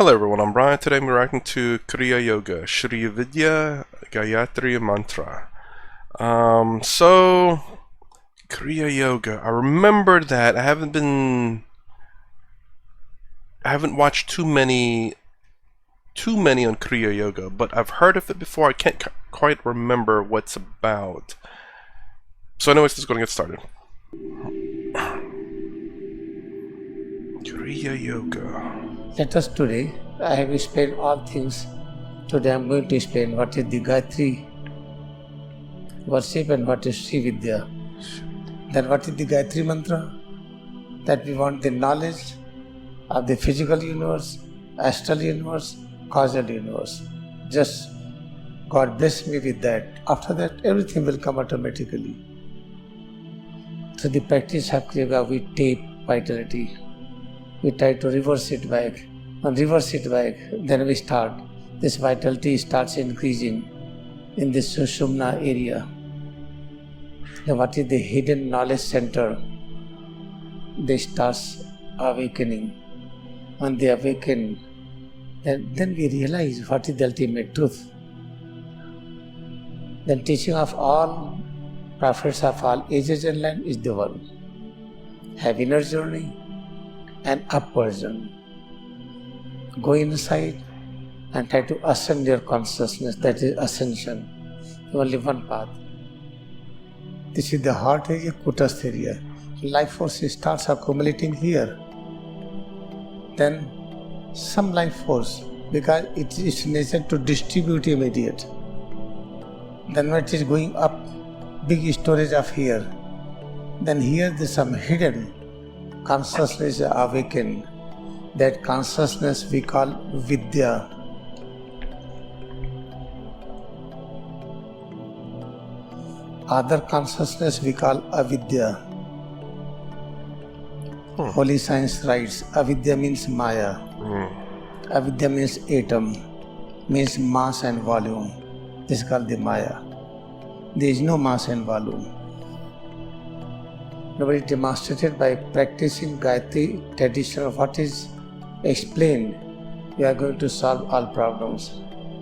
Hello everyone, I'm Brian. Today I'm reacting to Kriyayoga, Shree Vidya, Gayatri mantra. Kriyayoga. I remember that. I haven't watched too many on Kriyayoga, but I've heard of it before. I can't quite remember what's about. So anyways, let's go and get started. Kriyayoga. Let us today, I have explained all things. Today I am going to explain what is the Gayatri worship and what is Shree Vidya. Then what is the Gayatri mantra? That we want the knowledge of the physical universe, astral universe, causal universe. Just God bless me with that. After that, everything will come automatically. Through the practice of Kriyayoga, we tape vitality. We try to reverse it back. When reverse it back, then we start. This vitality starts increasing in this Sushumna area. Now what is the hidden knowledge center? They starts awakening. When they awaken, then we realize what is the ultimate truth. The teaching of all prophets of all ages and land is the one. Have inner journey and upward journey. Go inside and try to ascend your consciousness, that is ascension. Only one path. This is the heart area, Kutastha area. Life force starts accumulating here. Then some life force, because it is nature to distribute immediate. Then when it is going up, big storage of here. Then here there is some hidden consciousness awakened. That consciousness we call Vidya. Other consciousness we call Avidya. Holy science writes, Avidya means Maya. Avidya means atom, means mass and volume. This is called the Maya. There is no mass and volume. Nobody demonstrated by practicing Gayatri tradition of what is explained. We are going to solve all problems.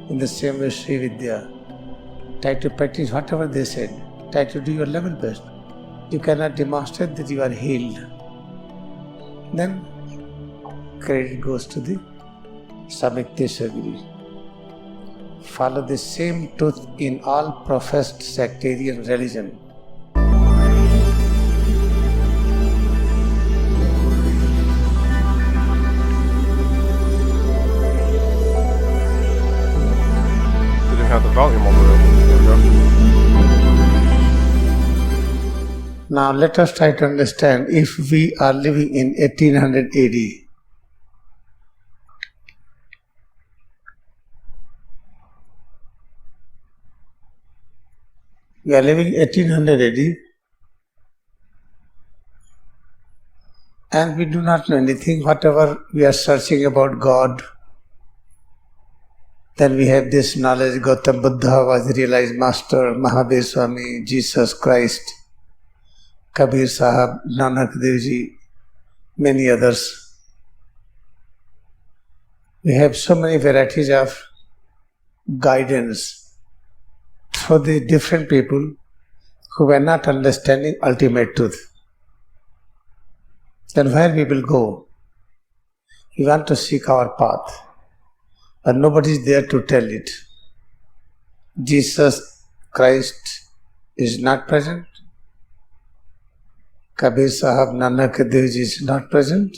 In the same way, Shree Vidya. Try to practice whatever they said. Try to do your level best. You cannot demonstrate that you are healed. Then credit goes to the Samyukteswar Guru. Follow the same truth in all professed sectarian religion. Have the volume all the way up. There we go. Now let us try to understand if we are living in 1800 AD. We are living 1800 AD and we do not know anything. Whatever we are searching about God, then we have this knowledge. Gautam Buddha was realized master, Mahavir Swami, Jesus Christ, Kabir Sahab, Nanak Dev Ji, many others. We have so many varieties of guidance for the different people who were not understanding ultimate truth. Then where we will go? We want to seek our path. But nobody is there to tell it. Jesus Christ is not present. Kabir Sahab, Nanak Dev Ji is not present.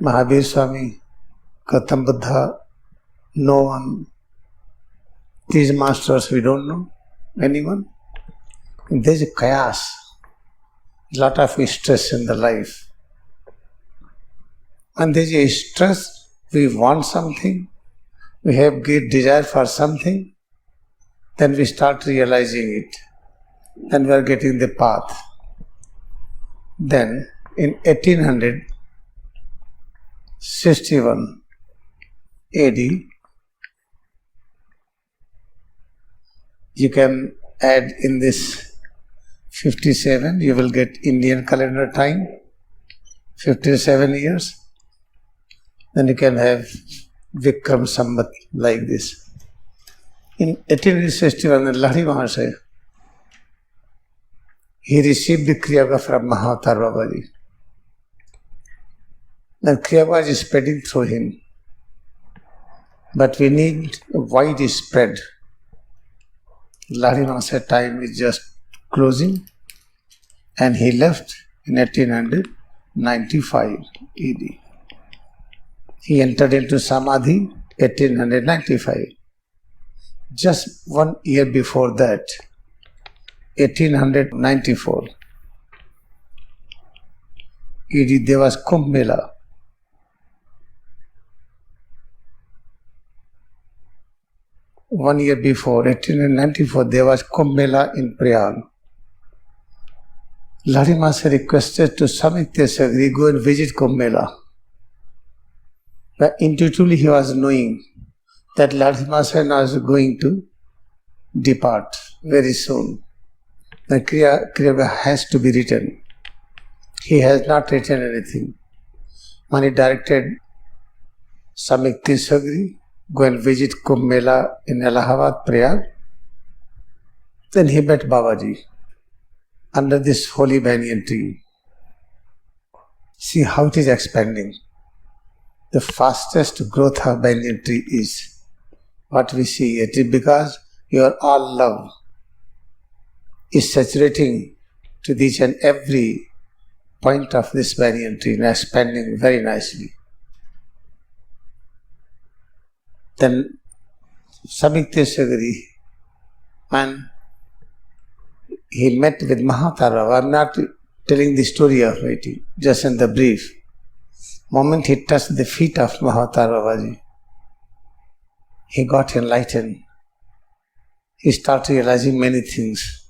Mahavir Swami, Gautam Buddha, no one. These masters we don't know anyone. There is a chaos, a lot of stress in the life. And there is a stress. We want something, we have great desire for something, then we start realizing it, and we are getting the path. Then in 1861 AD, you can add in this 57, you will get Indian calendar time, 57 years. then you can have Vikram Sambat like this. In 1861, Lahiri Mahasaya, he received the Kriyayoga from Mahavatar Babaji. Then Kriyayoga is spreading through him. But we need a wide spread. Lahiri Mahasaya time is just closing, and he left in 1895 AD. He entered into Samadhi 1895. Just 1 year before that, 1894, AD, there was Kumbh Mela. One year before, 1894, there was Kumbh Mela in Prayag. Lahiri Mahasaya requested to Samitya Sagri go and visit Kumbh Mela. But intuitively he was knowing that Lahiri Mahasaya is going to depart very soon. The Kriyayoga has to be written. He has not written anything. When he directed Samitya Sagri, go and visit Kumbh Mela in Allahabad, Prayag, then he met Babaji under this holy banyan tree. See how it is expanding. The fastest growth of banyan tree is what we see. It is because your all love is saturating to each and every point of this banyan tree and expanding very nicely. Then Samitya Sagri, when he met with Mahavatar, I'm not telling the story of it, just in the brief. Moment he touched the feet of Mahavatar Babaji, he got enlightened. He started realizing many things.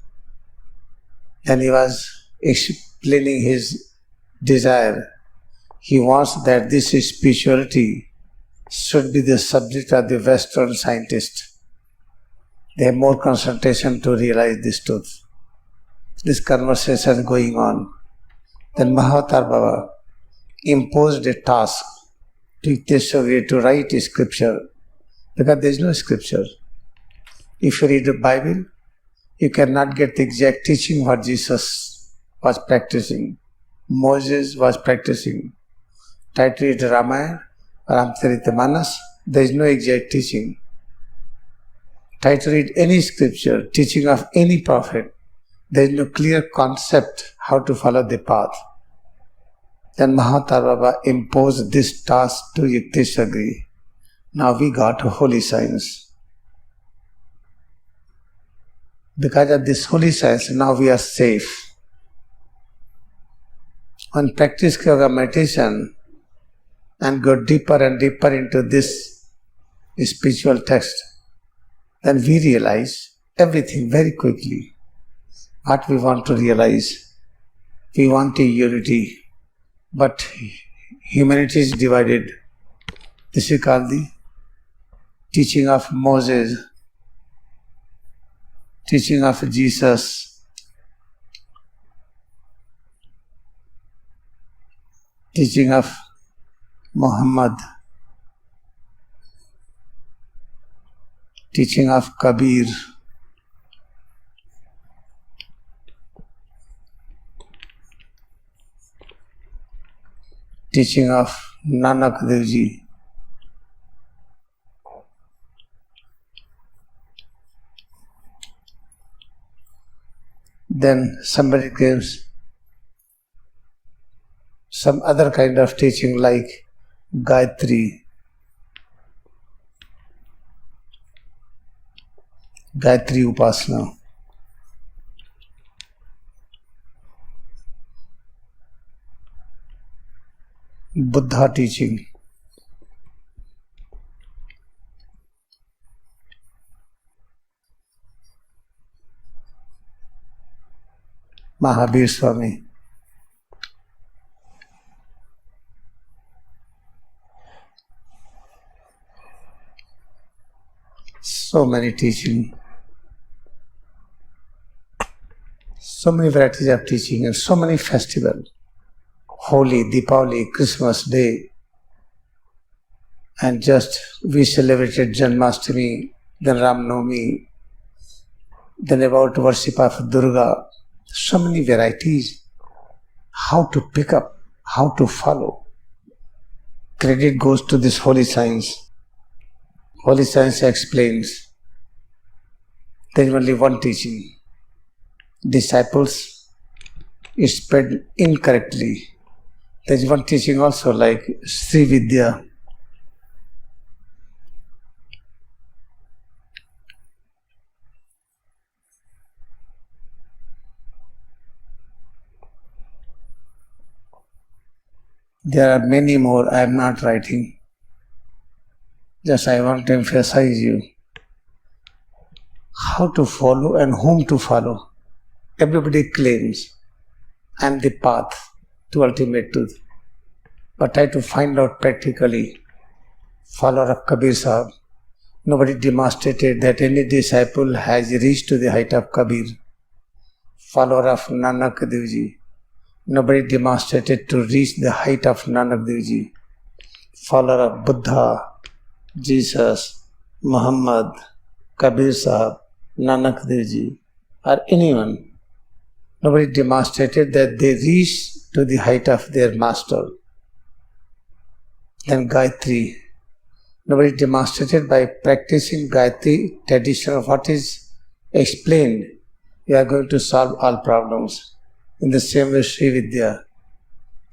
And he was explaining his desire. He wants that this spirituality should be the subject of the Western scientists. They have more concentration to realize this truth. This conversation going on. Then Mahavatar Baba imposed a task to Yukteswar to write a scripture, because there is no scripture. If you read the Bible, you cannot get the exact teaching what Jesus was practicing, Moses was practicing. Try to read Ramayana, Ramcharitamanas, there is no exact teaching. Try to read any scripture, teaching of any prophet, there is no clear concept how to follow the path. Then Mahavatar Baba imposed this task to Yukteswar. Now we got holy science. Because of this holy science, now we are safe. When practice Kriyayoga meditation and go deeper and deeper into this spiritual text, then we realize everything very quickly. What we want to realize, we want a unity, but humanity is divided. This is called the teaching of Moses, teaching of Jesus, teaching of Muhammad, teaching of Kabir, teaching of Nanak Dev Ji. Then somebody gives some other kind of teaching like Gayatri. Gayatri Upasana. Buddha teaching. Mahavir Swami. So many teaching, so many varieties of teaching and so many festivals. Holi, Deepavali, Christmas Day. and just we celebrated Janmashtami, then Ram Navami, then about worship of Durga. So many varieties. How to pick up, how to follow. Credit goes to this holy science. Holy science explains there is only one teaching. Disciples spread incorrectly. There is one teaching also like Shree Vidya. There are many more I am not writing. Just I want to emphasize you how to follow and whom to follow. Everybody claims I am the path to ultimate truth. But try to find out practically. Follower of Kabir Sahib. Nobody demonstrated that any disciple has reached to the height of Kabir. Follower of Nanak Dev Ji. Nobody demonstrated to reach the height of Nanak Dev Ji. Follower of Buddha, Jesus, Muhammad, Kabir Sahib, Nanak Dev Ji, or anyone. Nobody demonstrated that they reached to the height of their master. Then Gayatri. Nobody demonstrated by practicing Gayatri tradition of what is explained. You are going to solve all problems. In the same way, Shree Vidya.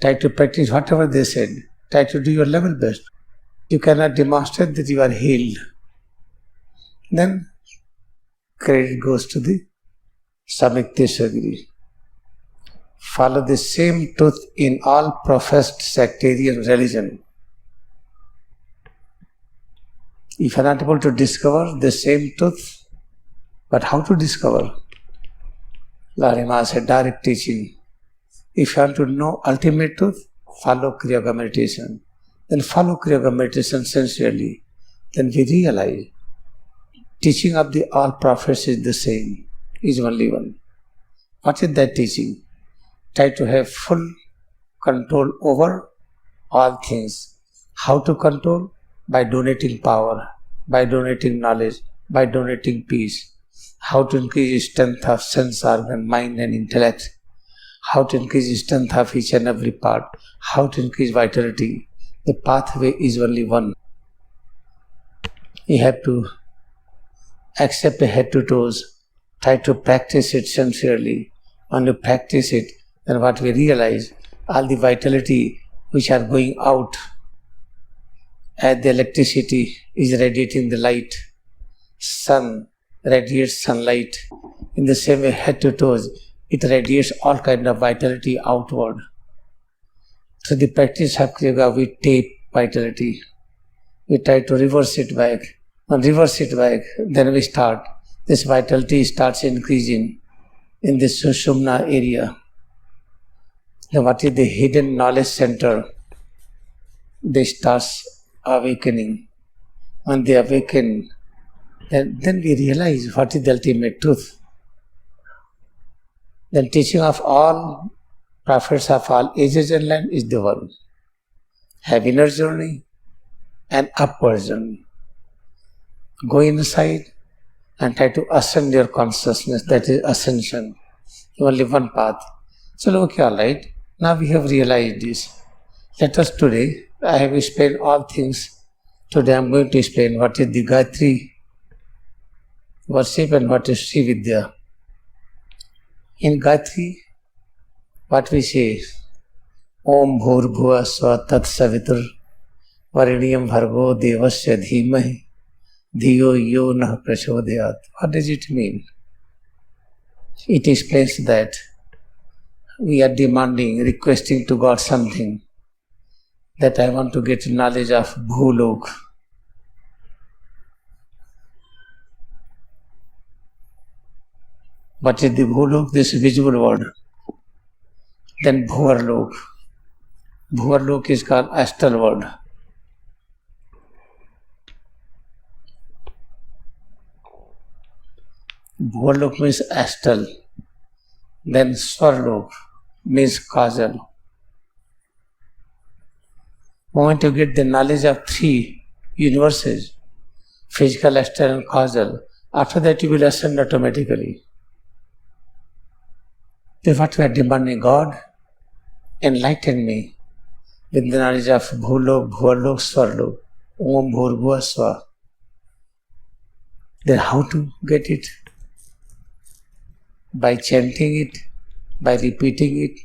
Try to practice whatever they said. Try to do your level best. You cannot demonstrate that you are healed. Then credit goes to the Samyukteswari. Follow the same truth in all professed sectarian religion. If you are not able to discover the same truth, but how to discover? Lord Hima said, direct teaching. If you want to know ultimate truth, follow Kriyayoga meditation. Then follow Kriyayoga meditation sincerely. Then we realize teaching of the all prophets is the same, is only one. What is that teaching? Try to have full control over all things. How to control? By donating power, by donating knowledge, by donating peace. How to increase strength of sense organ, mind and intellect. How to increase strength of each and every part. How to increase vitality. The pathway is only one. You have to accept the head to toes. Try to practice it sincerely. When you practice it, then what we realize, all the vitality which are going out as the electricity is radiating the light, sun radiates sunlight. In the same way, head to toes, it radiates all kind of vitality outward. So the practice of Kriyayoga, we tape vitality. We try to reverse it back. When reverse it back, then we start. This vitality starts increasing in the Sushumna area. Then what is the hidden knowledge center? They starts awakening. When they awaken, then we realize what is the ultimate truth. Then teaching of all prophets of all ages and land is the one. Have inner journey and upward journey. Go inside and try to ascend your consciousness, that is ascension. Only one path. So okay, all right. Now we have realized this. Let us today, I have explained all things. Today I am going to explain what is the Gayatri worship and what is Shree Vidya. In Gayatri, what we say is Om Bhur Bhuva Swa Tat Savitur Variniyam Bhargo Devasya Dhimahi Dhiyo Yo Nah Prachodayat. What does it mean? It explains that we are demanding, requesting to God something, that I want to get knowledge of Bhulok. What is the Bhulok? This visible world. Then Bhuvarlok. Bhuvarlok is called astral world. Bhuvarlok means astral. Then Swarlok means causal. Moment you get the knowledge of three, universes, physical, external, causal. After that you will ascend automatically. Then what we are demanding, God, enlighten me with the knowledge of Bhulok, Bhuvalok, Swarlok, Om Bhurbhuva Swa. Then how to get it? By chanting it, by repeating it.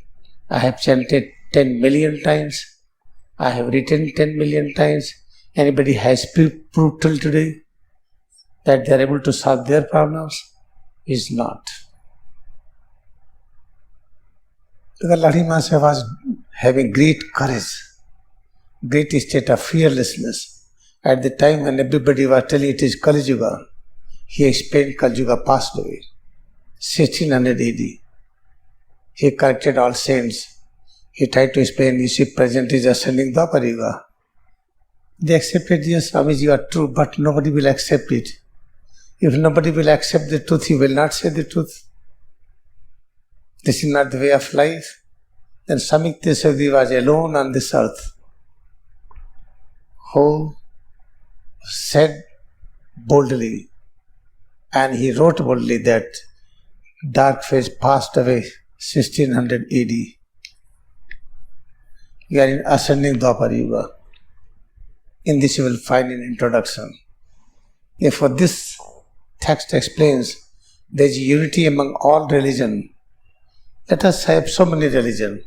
I have chanted 10 million times. I have written 10 million times. Anybody has proved till today that they are able to solve their problems? Is not. Because Lahiri Maharaj was having great courage, great state of fearlessness. At the time when everybody was telling it is Kali Yuga, he explained Kali Yuga passed away, 1600 AD. He corrected all saints. He tried to explain, you see, present is ascending Dwapar Yuga. They accepted, yes, Swamiji, you are true, but nobody will accept it. If nobody will accept the truth, he will not say the truth. This is not the way of life. Then Swami Tesavadi was alone on this earth, who said boldly, and he wrote boldly that dark phase passed away 1600 AD. We are in ascending Dwapar Yuga. In this you will find an introduction. Therefore this text explains there is unity among all religion. Let us have so many religion.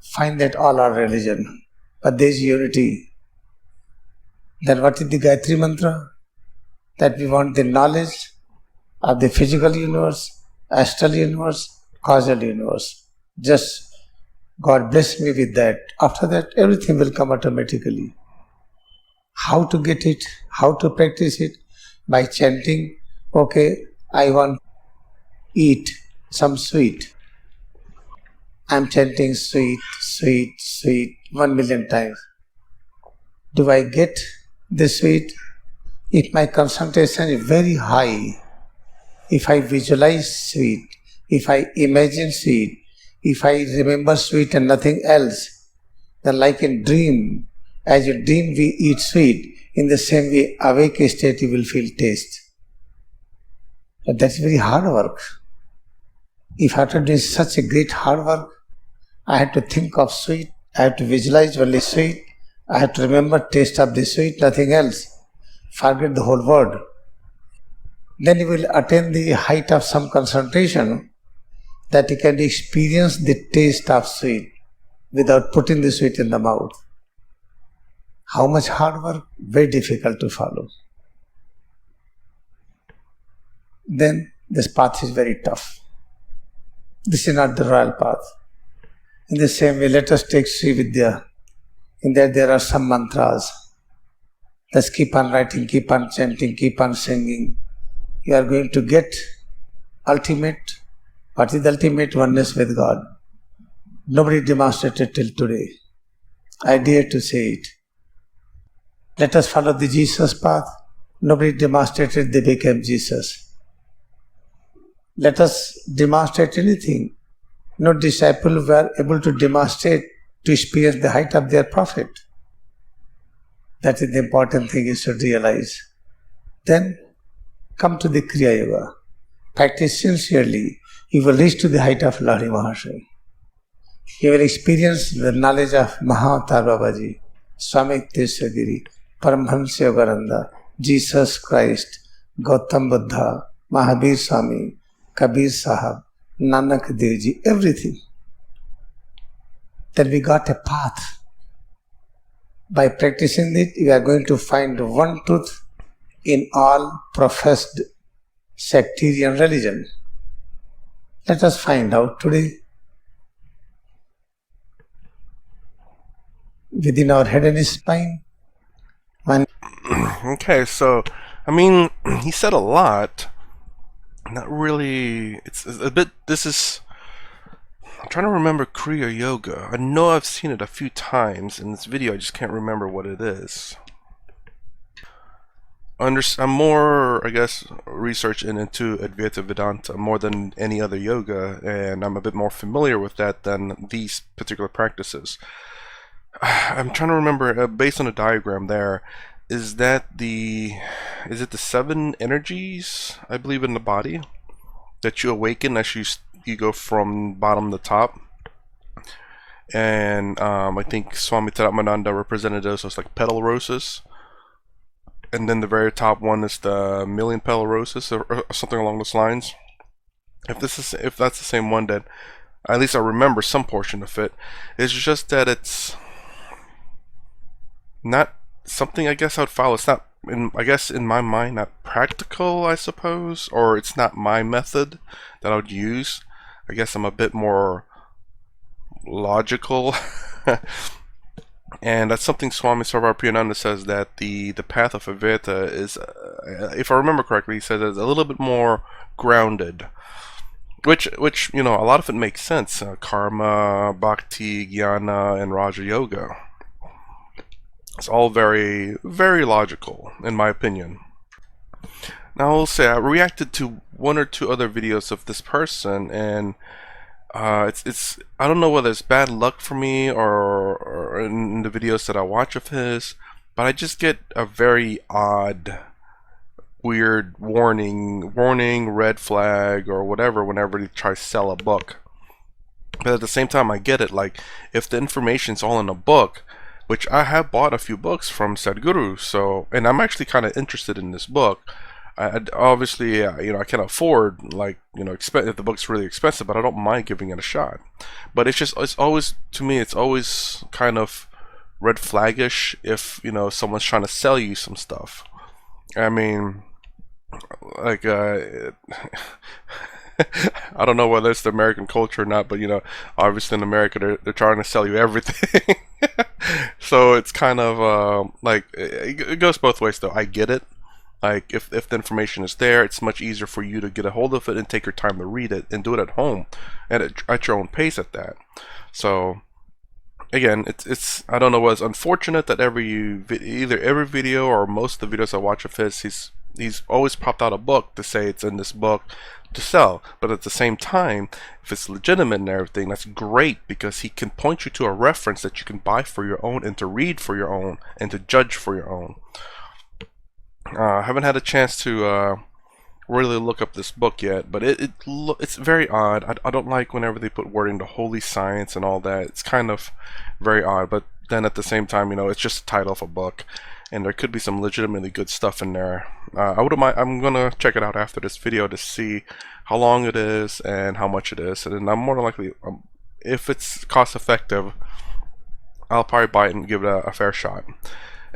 Find that all are religion. But there is unity. Then what is the Gayatri mantra? That we want the knowledge of the physical universe, astral universe, causal universe. Just God bless me with that. After that, everything will come automatically. How to get it? How to practice it? By chanting, okay, I want to eat some sweet. I am chanting sweet, sweet, sweet 1 million times. Do I get the sweet? If my concentration is very high, if I visualize sweet, if I imagine sweet, if I remember sweet and nothing else, then like in dream, as you dream we eat sweet, in the same way awake state you will feel taste. But that's very hard work. If after doing such a great hard work, I have to think of sweet, I have to visualize only sweet, I have to remember taste of the sweet, nothing else. Forget the whole world. Then you will attain the height of some concentration that you can experience the taste of sweet without putting the sweet in the mouth. How much hard work? Very difficult to follow. Then this path is very tough. This is not the royal path. In the same way, let us take Shree Vidya. In that there are some mantras. Just keep on writing, keep on chanting, keep on singing. You are going to get ultimate. What is the ultimate? Oneness with God. Nobody demonstrated till today. I dare to say it. Let us follow the Jesus path. Nobody demonstrated, they became Jesus. Let us demonstrate anything. No disciple were able to demonstrate to experience the height of their prophet. That is the important thing you should realize. Then come to the Kriyayoga. Practice sincerely. You will reach to the height of Lahiri Maharaj. You will experience the knowledge of Mahavatar Babaji, Swami Tesagiri, Paramhamsa Yogananda, Jesus Christ, Gautam Buddha, Mahavir Swami, Kabir Sahab, Nanak Dev Ji, everything. Then we got a path. By practicing it, you are going to find one truth in all professed sectarian religion. Let us find out today. Within our head and spine. Okay, so, I mean, he said a lot. Not really. It's a bit. This is. I'm trying to remember Kriyayoga. I know I've seen it a few times in this video. I just can't remember what it is. I'm more, I guess, researching into Advaita Vedanta more than any other yoga, and I'm a bit more familiar with that than these particular practices. I'm trying to remember, based on a diagram there, is it the 7 energies, I believe, in the body that you awaken as you go from bottom to top? And I think Swami Taramananda represented those as like petal roses, and then the very top one is the million petal roses, or something along those lines. If that's the same one, then at least I remember some portion of it. It's just that it's not something I guess I would follow. It's not, I guess in my mind, not practical, I suppose, or it's not my method that I would use. I guess I'm a bit more logical. And that's something Swami Sarvapriyananda says, that the path of Advaita is, if I remember correctly, he says it's a little bit more grounded. Which a lot of it makes sense. Karma, Bhakti, Jnana, and Raja Yoga. It's all very, very logical, in my opinion. Now, I'll say I reacted to 1 or 2 other videos of this person, and it's I don't know whether it's bad luck for me or in the videos that I watch of his, but I just get a very odd, weird warning, red flag, or whatever whenever he tries to sell a book. But at the same time, I get it. Like, if the information's all in a book, which I have bought a few books from Sadhguru, and I'm actually kind of interested in this book. Obviously, I can't afford, if the book's really expensive, but I don't mind giving it a shot. But it's always, to me, it's always kind of red flaggish if, someone's trying to sell you some stuff. I mean, like, I don't know whether it's the American culture or not, but, obviously in America, they're trying to sell you everything. So it's kind of, it goes both ways, though. I get it. Like, if the information is there, it's much easier for you to get a hold of it and take your time to read it and do it at home and at your own pace at that. So, again, it's I don't know, what's unfortunate that either every video or most of the videos I watch of his, he's always popped out a book to say it's in this book to sell. But at the same time, if it's legitimate and everything, that's great, because he can point you to a reference that you can buy for your own and to read for your own and to judge for your own. I haven't had a chance to really look up this book yet, but it's very odd. I don't like whenever they put wording to holy science and all that. It's kind of very odd, but then at the same time, it's just the title of a book, and there could be some legitimately good stuff in there. I wouldn't mind. I'm gonna check it out after this video to see how long it is and how much it is, and then I'm more than likely, if it's cost effective, I'll probably buy it and give it a fair shot.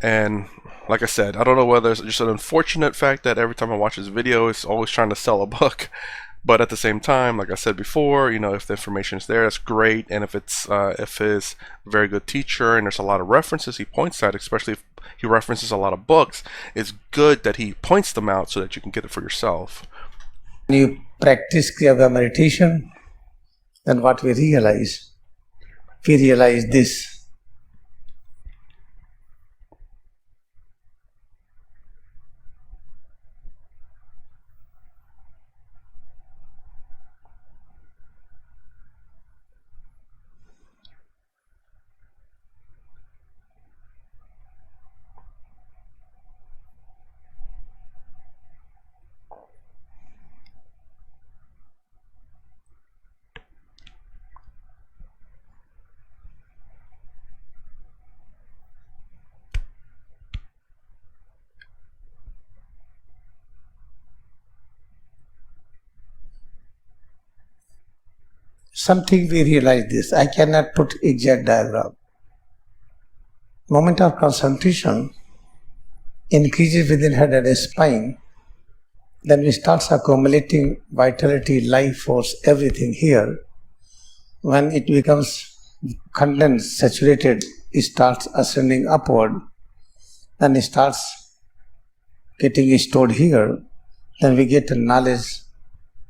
And like I said, I don't know whether it's just an unfortunate fact that every time I watch this video, it's always trying to sell a book. But at the same time, like I said before, if the information is there, that's great. And if it's if he's a very good teacher and there's a lot of references he points at, especially if he references a lot of books, it's good that he points them out so that you can get it for yourself. When you practice Kriyayoga meditation, then what we realize this. Something we realize this. I cannot put exact diagram. Moment of concentration increases within head and spine. Then we start accumulating vitality, life force, everything here. When it becomes condensed, saturated, it starts ascending upward. Then it starts getting stored here. Then we get a knowledge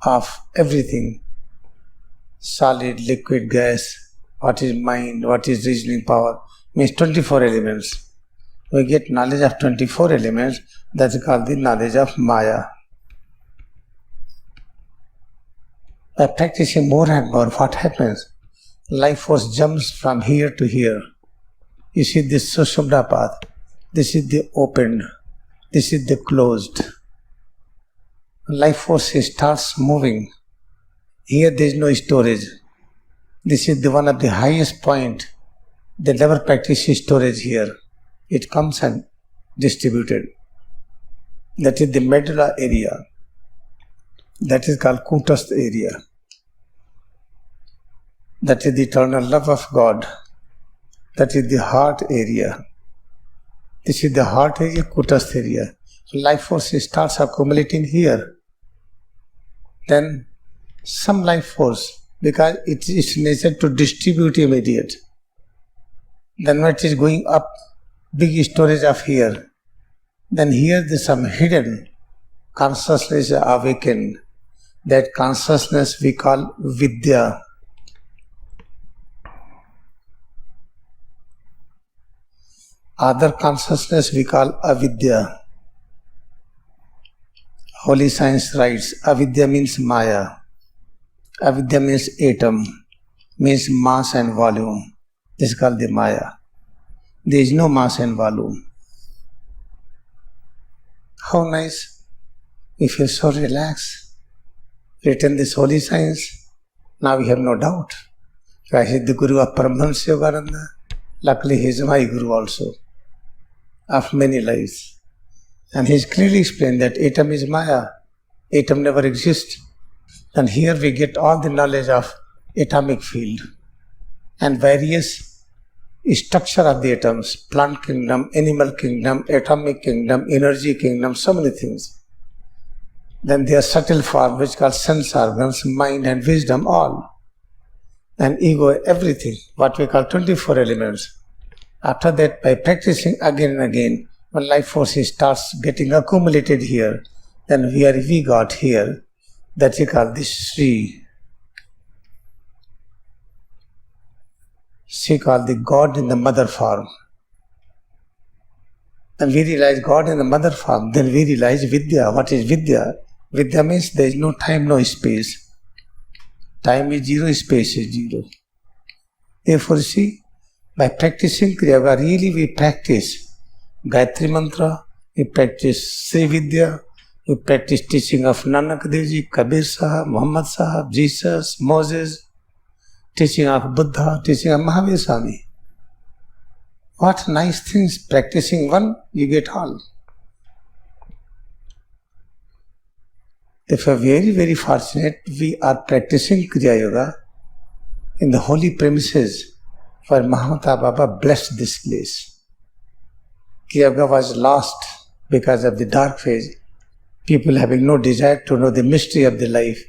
of everything. Solid, liquid, gas, what is mind, what is reasoning power, means 24 elements. We get knowledge of 24 elements, that's called the knowledge of Maya. By practicing more and more, what happens? Life force jumps from here to here. You see this Sushumna path. This is the opened. This is the closed. Life force starts moving. Here there is no storage. This is the one of the highest point. They never practice storage here. It comes and distributed. That is the medulla area. That is called Kutastha area. That is the eternal love of God. That is the heart area. This is the heart area, Kutastha area. So life force starts accumulating here. Then some life force, because it is nature to distribute immediate. Then when it is going up, big storage of here. Then here there is some hidden consciousness awakened. That consciousness we call Vidya. Other consciousness we call avidya. Holy science writes, avidya means maya. Avidya means atom, means mass and volume. This is called the maya. There is no mass and volume. How nice. If you are so relaxed, written this holy science, now we have no doubt. I said the Guru of Paramahansa Yogananda. Luckily he is my Guru also, of many lives. And he has clearly explained that atom is maya. Atom never exists. And here we get all the knowledge of atomic field and various structure of the atoms, plant kingdom, animal kingdom, atomic kingdom, energy kingdom, so many things. Then their subtle form which called sense organs, mind and wisdom, all. And ego, everything, what we call 24 elements. After that, by practicing again and again, when life force starts getting accumulated here, then where we got here, that we call this Shree. She called the God in the mother form. Then we realize God in the mother form, then we realize Vidya. What is Vidya? Vidya means there is no time, no space. Time is zero, space is zero. Therefore, see, by practicing Kriyayoga, really we practice Gayatri Mantra, we practice Shree Vidya, we practice teaching of Nanak Dev Ji, Kabir Sahab, Muhammad Sahab, Jesus, Moses, teaching of Buddha, teaching of Mahavir Swami. What nice things, practicing one, you get all. If we are very, very fortunate, we are practicing Kriyayoga in the holy premises where Mahamata Baba blessed this place. Kriyayoga was lost because of the dark phase. People having no desire to know the mystery of the life.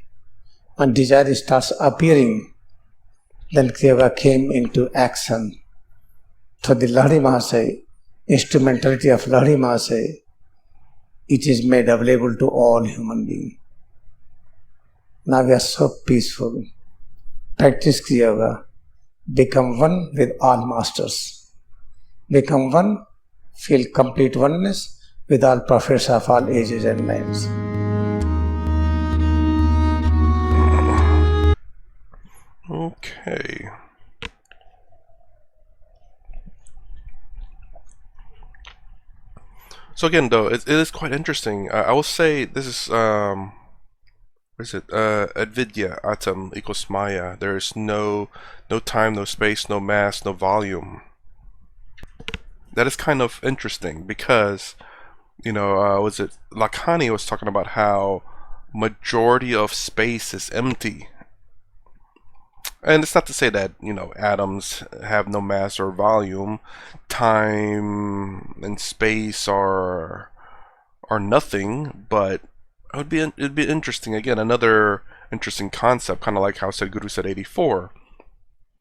When desire starts appearing, then Kriyayoga came into action. So the Lahari Mahasaya, instrumentality of Lahari Mahasaya, it is made available to all human beings. Now we are so peaceful. Practice Kriyayoga. Become one with all masters. Become one, feel complete oneness with all prophets of all ages and lives. Okay. So again, though, it is quite interesting. I will say this is what is it? Vidya, atom equals maya. There is no time, no space, no mass, no volume. That is kind of interesting because, was it Lakhani was talking about how majority of space is empty. And it's not to say that, atoms have no mass or volume. Time and space are nothing, but it'd be interesting. Again, another interesting concept, kind of like how Sadhguru said 84.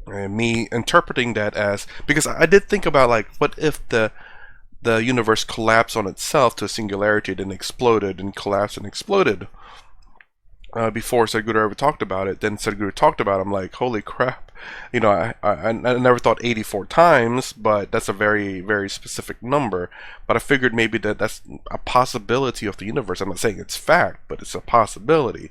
And me interpreting that as, because I did think about, like, what if the universe collapsed on itself to a singularity, then exploded and collapsed and exploded. Before Sadhguru ever talked about it, then Sadhguru talked about it. I'm like, holy crap. I never thought 84 times, but that's a very, very specific number. But I figured maybe that's a possibility of the universe. I'm not saying it's fact, but it's a possibility.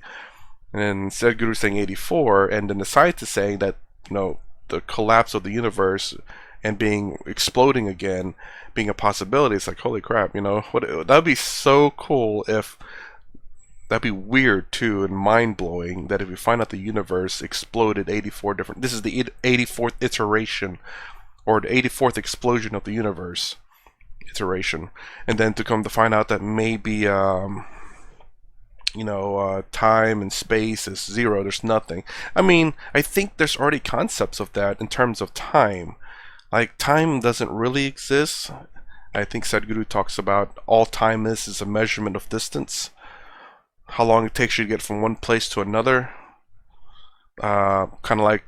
And Sadhguru saying 84, and then the scientist saying that, the collapse of the universe and being exploding again being a possibility. It's like, holy crap, you know, that'd be so cool if that'd be weird too and mind-blowing that if we find out the universe exploded 84 different, this is the 84th iteration or the 84th explosion of the universe iteration, and then to come to find out that maybe time and space is zero, there's nothing. I mean, I think there's already concepts of that in terms of time. Like, time doesn't really exist. I think Sadhguru talks about all time is a measurement of distance, how long it takes you to get from one place to another. Kind of like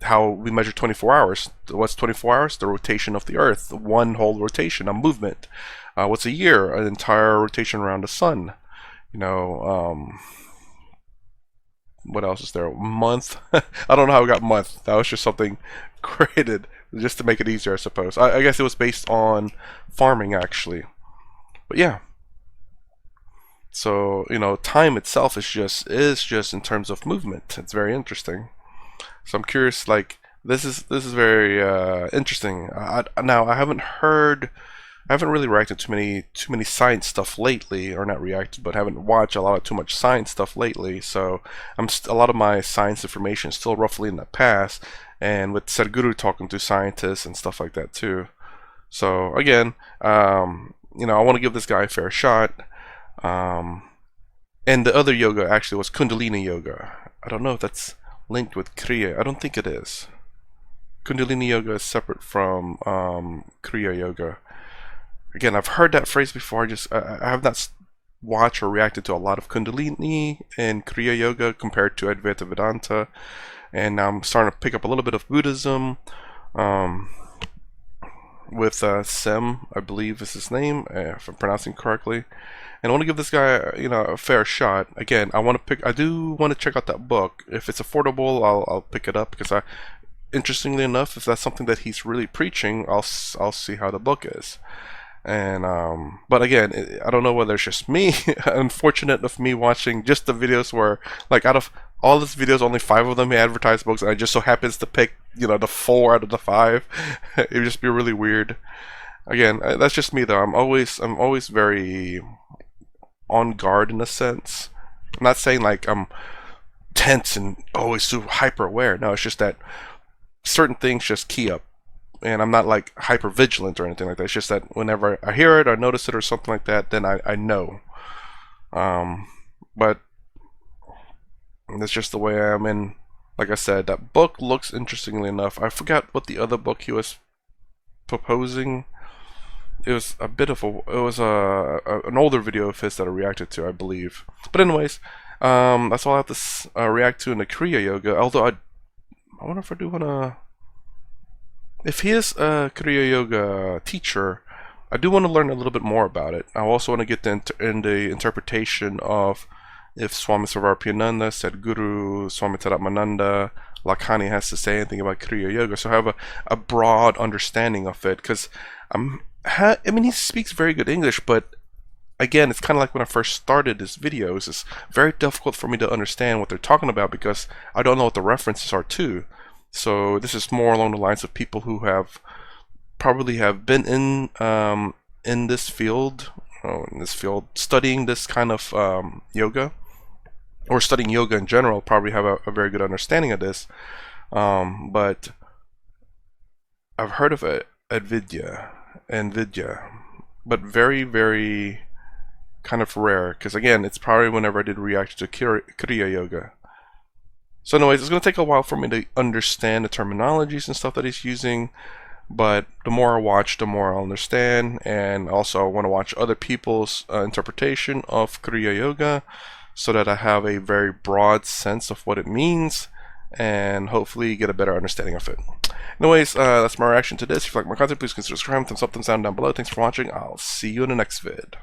how we measure 24 hours. What's 24 hours? The rotation of the Earth, one whole rotation, a movement. What's a year? An entire rotation around the sun. You know, what else is there? Month? I don't know how we got month. That was just something created just to make it easier, I suppose. I guess it was based on farming, actually. But yeah. So, you know, time itself is just in terms of movement. It's very interesting. So I'm curious, like, this is very interesting. Now I haven't really reacted to too many science stuff lately, or not reacted, but haven't watched a lot of too much science stuff lately. So a lot of my science information is still roughly in the past, and with Sadhguru talking to scientists and stuff like that too. So again, you know, I want to give this guy a fair shot. And the other yoga actually was Kundalini yoga. I don't know if that's linked with Kriya. I don't think it is. Kundalini yoga is separate from Kriyayoga. Again, I've heard that phrase before. I have not watched or reacted to a lot of Kundalini and Kriyayoga compared to Advaita Vedanta, and now I'm starting to pick up a little bit of Buddhism. With Sem, I believe is his name, if I'm pronouncing correctly. And I want to give this guy, you know, a fair shot. Again, I do want to check out that book. If it's affordable, I'll pick it up, because interestingly enough, if that's something that he's really preaching, I'll see how the book is. And but again, I don't know whether it's just me unfortunate of me watching just the videos where, like, out of all his videos, only 5 of them he advertised books, and I just so happens to pick, you know, the 4 out of the 5. It would just be really weird. Again, that's just me though. I'm always very on guard in a sense. I'm not saying like I'm tense and always super hyper aware. No, it's just that certain things just key up, and I'm not like hyper vigilant or anything like that. It's just that whenever I hear it or notice it or something like that, then I know. But that's just the way I am. And like I said, that book looks interestingly enough. I forgot what the other book he was proposing. It was a bit of an older video of his that I reacted to, I believe. But anyways, that's all I have to react to in the Kriyayoga. Although I wonder if I do wanna. If he is a Kriyayoga teacher, I do want to learn a little bit more about it. I also want to get in the interpretation of if Swami Sarvarpiyananda, Sadhguru, Swami Taratmananda, Lakhani has to say anything about Kriyayoga. So I have a broad understanding of it, because I mean, he speaks very good English, but again, it's kind of like when I first started his videos. It's very difficult for me to understand what they're talking about because I don't know what the references are to. So this is more along the lines of people who probably have been in this field, studying this kind of yoga, or studying yoga in general. Probably have a very good understanding of this. But I've heard of it at Vidya, but very, very kind of rare, because again, it's probably whenever I did react to Kriyayoga. So anyways, it's going to take a while for me to understand the terminologies and stuff that he's using, but the more I watch, the more I'll understand. And also I want to watch other people's interpretation of Kriyayoga, so that I have a very broad sense of what it means, and hopefully get a better understanding of it. Anyways, that's my reaction to this. If you like my content, please consider subscribing, thumbs up, thumbs down below. Thanks for watching. I'll see you in the next vid.